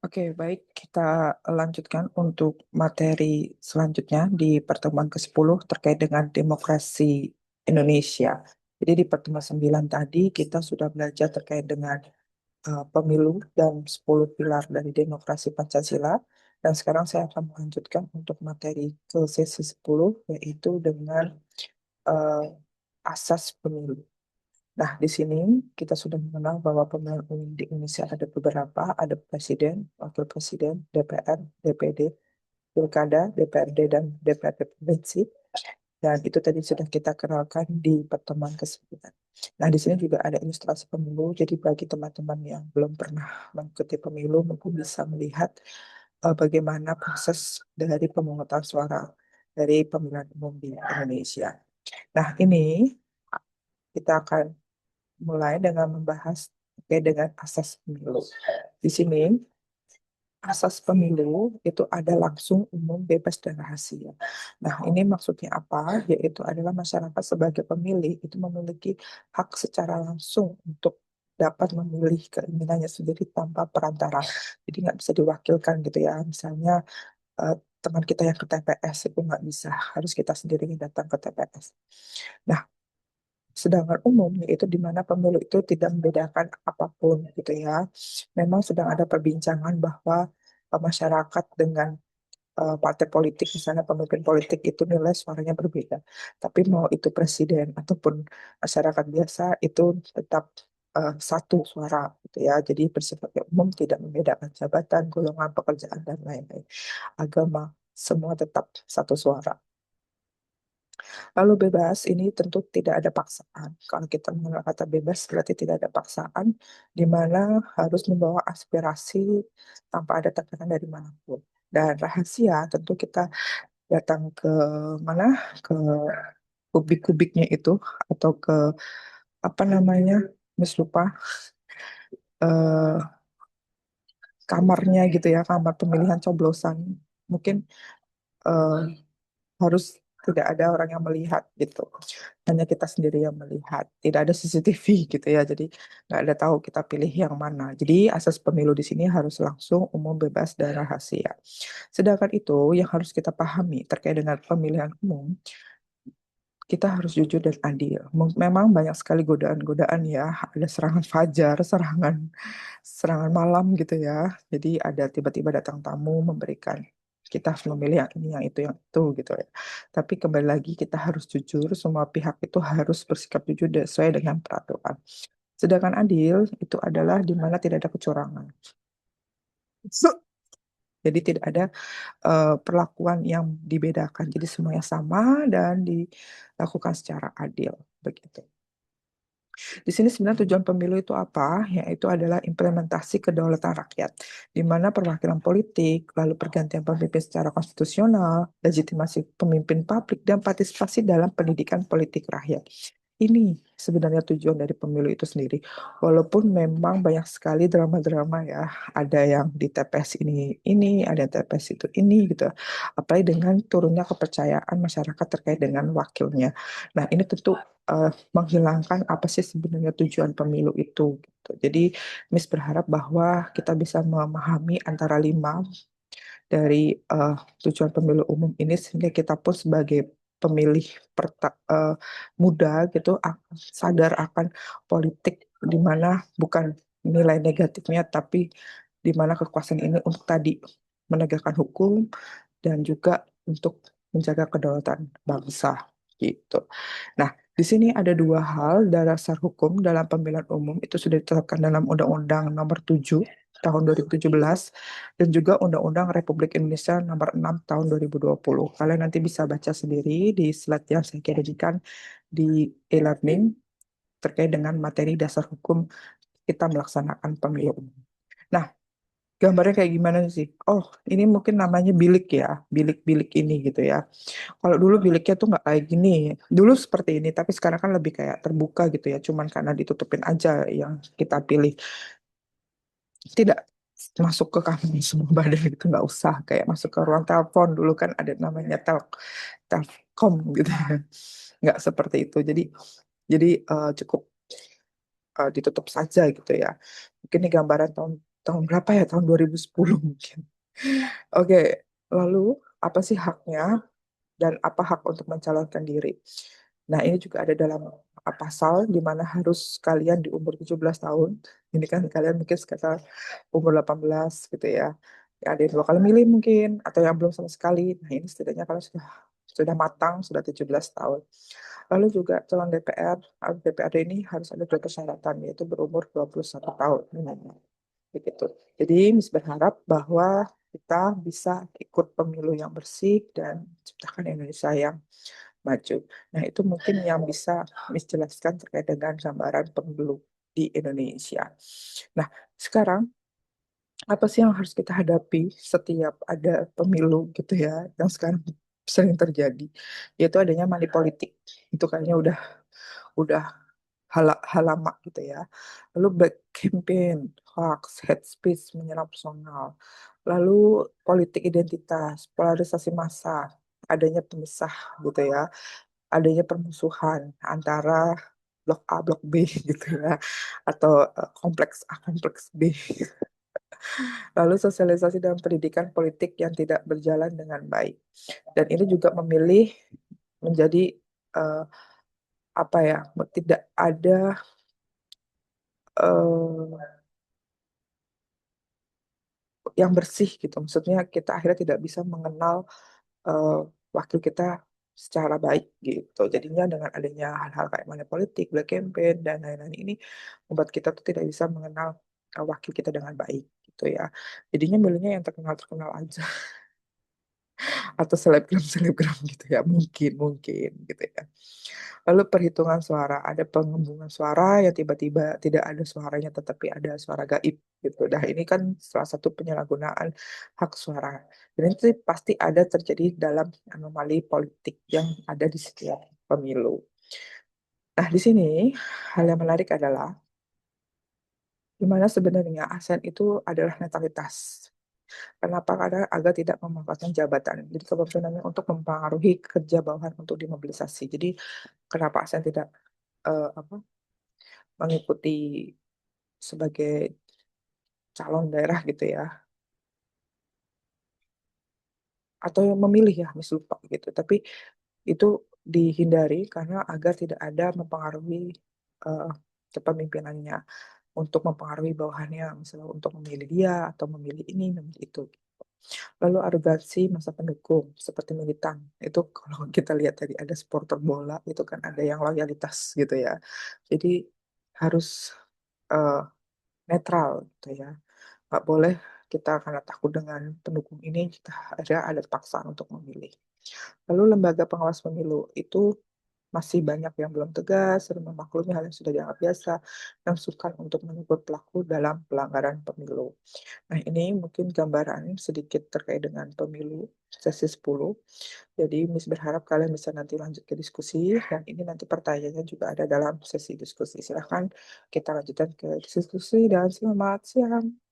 Oke, baik. Kita lanjutkan untuk materi selanjutnya di pertemuan ke-10 terkait dengan demokrasi Indonesia. Jadi di pertemuan 9 tadi kita sudah belajar terkait dengan pemilu dan 10 pilar dari demokrasi Pancasila. Dan sekarang saya akan melanjutkan untuk materi ke sesi 10 yaitu dengan eh, asas pemilu. Nah, di sini kita sudah mengenal bahwa pemilihan umum di Indonesia ada beberapa, ada presiden, wakil presiden, DPR, DPD, pilkada, DPRD, dan DPRD provinsi. Dan itu tadi sudah kita kenalkan di pertemuan ke-9. Nah, di sini juga ada ilustrasi pemilu. Jadi bagi teman-teman yang belum pernah mengikuti pemilu, mungkin bisa melihat bagaimana proses dari pemungutan suara dari pemilihan umum di Indonesia. Nah, ini kita akan mulai dengan membahas terkait dengan asas pemilu. Di sini, asas pemilu itu ada langsung, umum, bebas, dan rahasia. Nah, ini maksudnya apa? Yaitu adalah masyarakat sebagai pemilih itu memiliki hak secara langsung untuk dapat memilih keinginannya sendiri tanpa perantara. Jadi nggak bisa diwakilkan gitu ya. Misalnya eh, teman kita yang ke TPS itu nggak bisa, harus kita sendiri yang datang ke TPS. Nah, sedangkan umum yaitu di mana pemilu itu tidak membedakan apapun gitu ya. Memang sedang ada perbincangan bahwa masyarakat dengan partai politik misalnya pemimpin politik itu nilai suaranya berbeda. Tapi mau itu presiden ataupun masyarakat biasa itu tetap satu suara gitu ya. Jadi bersifat umum tidak membedakan jabatan, golongan pekerjaan dan lain-lain. Agama semua tetap satu suara. Lalu bebas ini tentu tidak ada paksaan. Kalau kita mengenal kata bebas berarti tidak ada paksaan, di mana harus membawa aspirasi tanpa ada tekanan dari manapun. Dan rahasia tentu kita datang ke mana, ke kubik-kubiknya itu atau ke apa namanya, Miss lupa, eh, kamarnya gitu ya, kamar pemilihan coblosan. Mungkin eh, harus tidak ada orang yang melihat gitu. Hanya kita sendiri yang melihat. Tidak ada CCTV gitu ya. Jadi nggak ada tahu kita pilih yang mana. Jadi asas pemilu di sini harus langsung, umum, bebas, dan rahasia. Sedangkan itu yang harus kita pahami terkait dengan pemilihan umum, kita harus jujur dan adil. Memang banyak sekali godaan-godaan ya. Ada serangan fajar, serangan serangan malam gitu ya. Jadi ada tiba-tiba datang tamu memberikan kita harus memilih yang ini, yang itu gitu ya. Tapi kembali lagi kita harus jujur, semua pihak itu harus bersikap jujur sesuai dengan peraturan. Sedangkan adil itu adalah di mana tidak ada kecurangan. Jadi tidak ada perlakuan yang dibedakan. Jadi semuanya sama dan dilakukan secara adil begitu. Di sini sebenarnya tujuan pemilu itu apa? Yaitu adalah implementasi kedaulatan rakyat, di mana perwakilan politik, lalu pergantian pemimpin secara konstitusional, legitimasi pemimpin publik, dan partisipasi dalam pendidikan politik rakyat. Ini sebenarnya tujuan dari pemilu itu sendiri. Walaupun memang banyak sekali drama-drama ya, ada yang di TPS ini, ada yang TPS itu ini gitu. Apalagi dengan turunnya kepercayaan masyarakat terkait dengan wakilnya. Nah, ini tentu menghilangkan apa sih sebenarnya tujuan pemilu itu gitu. Jadi Miss berharap bahwa kita bisa memahami antara 5 dari eh, tujuan pemilu umum ini sehingga kita pun sebagai pemilih muda gitu sadar akan politik di mana bukan nilai negatifnya tapi di mana kekuasaan ini untuk tadi menegakkan hukum dan juga untuk menjaga kedaulatan bangsa gitu. Nah, di sini ada dua hal dasar hukum dalam pemilihan umum itu sudah ditetapkan dalam Undang-Undang Nomor 7 tahun 2017 dan juga Undang-Undang Republik Indonesia Nomor 6 tahun 2020. Kalian nanti bisa baca sendiri di slide yang saya kirimkan di e-learning terkait dengan materi dasar hukum kita melaksanakan pemilu umum. Nah, gambarnya kayak gimana sih? Oh, ini mungkin namanya bilik ya, bilik-bilik ini gitu ya. Kalau dulu biliknya tuh nggak kayak gini. Dulu seperti ini, tapi sekarang kan lebih kayak terbuka gitu ya. Cuman karena ditutupin aja yang kita pilih. Tidak masuk ke kami semua badan itu nggak usah. Kayak masuk ke ruang telepon dulu kan ada namanya telkom gitu ya. Nggak seperti itu. Jadi cukup ditutup saja gitu ya. Mungkin ini gambaran tahun tahun berapa ya? Tahun 2010 mungkin. Oke, lalu apa sih haknya dan apa hak untuk mencalonkan diri? Nah, ini juga ada dalam pasal di mana harus kalian di umur 17 tahun. Ini kan kalian mungkin sekitar umur 18 gitu ya. Ya, ada yang 2 kali milih mungkin atau yang belum sama sekali. Nah, ini setidaknya kalian sudah matang, sudah 17 tahun. Lalu juga calon DPR, DPRD ini harus ada dua persyaratan, yaitu berumur 21 tahun. Begitu. Jadi, Miss berharap bahwa kita bisa ikut pemilu yang bersih dan ciptakan Indonesia yang maju. Nah, itu mungkin yang bisa Miss jelaskan terkait dengan gambaran pemilu di Indonesia. Nah, sekarang apa sih yang harus kita hadapi setiap ada pemilu gitu ya, yang sekarang sering terjadi, yaitu adanya money politik. Itu kayaknya udah hal lama gitu ya. Lalu black campaign, hoax, hate speech, menyerang personal. Lalu politik identitas, polarisasi massa, adanya pemisah gitu ya, adanya permusuhan antara blok A, blok B gitu ya, atau kompleks A, kompleks B. Lalu sosialisasi dan pendidikan politik yang tidak berjalan dengan baik. Dan ini juga memilih menjadi eh, apa ya, tidak ada eh, yang bersih gitu. Maksudnya kita akhirnya tidak bisa mengenal eh, wakil kita secara baik gitu. Jadinya dengan adanya hal-hal kayak money politik, black campaign dan lain-lain ini membuat kita tuh tidak bisa mengenal wakil kita dengan baik gitu ya. Jadinya milihnya yang terkenal-terkenal aja atau selebgram-selebgram gitu ya. Mungkin mungkin gitu ya. Lalu perhitungan suara, ada pengembungan suara yang tiba-tiba tidak ada suaranya tetapi ada suara gaib gitu. Nah, ini kan salah satu penyalahgunaan hak suara. Dan itu pasti ada terjadi dalam anomali politik yang ada di setiap pemilu. Nah, di sini hal yang menarik adalah di mana sebenarnya ASN itu adalah netralitas. Kenapa? Karena agar tidak memanfaatkan jabatan. Jadi kepemimpinannya untuk mempengaruhi kerja bawahan untuk dimobilisasi. Jadi kenapa ASN tidak apa mengikuti sebagai calon daerah gitu ya, atau yang memilih ya, Miss lupa gitu. Tapi itu dihindari karena agar tidak ada mempengaruhi eh, kepemimpinannya untuk mempengaruhi bawahannya, misalnya untuk memilih dia atau memilih ini, memilih itu. Lalu arogansi masa pendukung seperti militan. Itu kalau kita lihat tadi ada supporter bola itu kan ada yang loyalitas gitu ya. Jadi harus eh, netral gitu ya. Nggak boleh kita karena takut dengan pendukung ini, kita ada paksaan untuk memilih. Lalu lembaga pengawas pemilu itu masih banyak yang belum tegas dan memaklumi hal yang sudah dianggap biasa dan sukar untuk menegur pelaku dalam pelanggaran pemilu. Nah, ini mungkin gambaran sedikit terkait dengan pemilu sesi 10. Jadi, Miss berharap kalian bisa nanti lanjut ke diskusi dan ini nanti pertanyaannya juga ada dalam sesi diskusi. Silahkan kita lanjutkan ke diskusi dan selamat siang.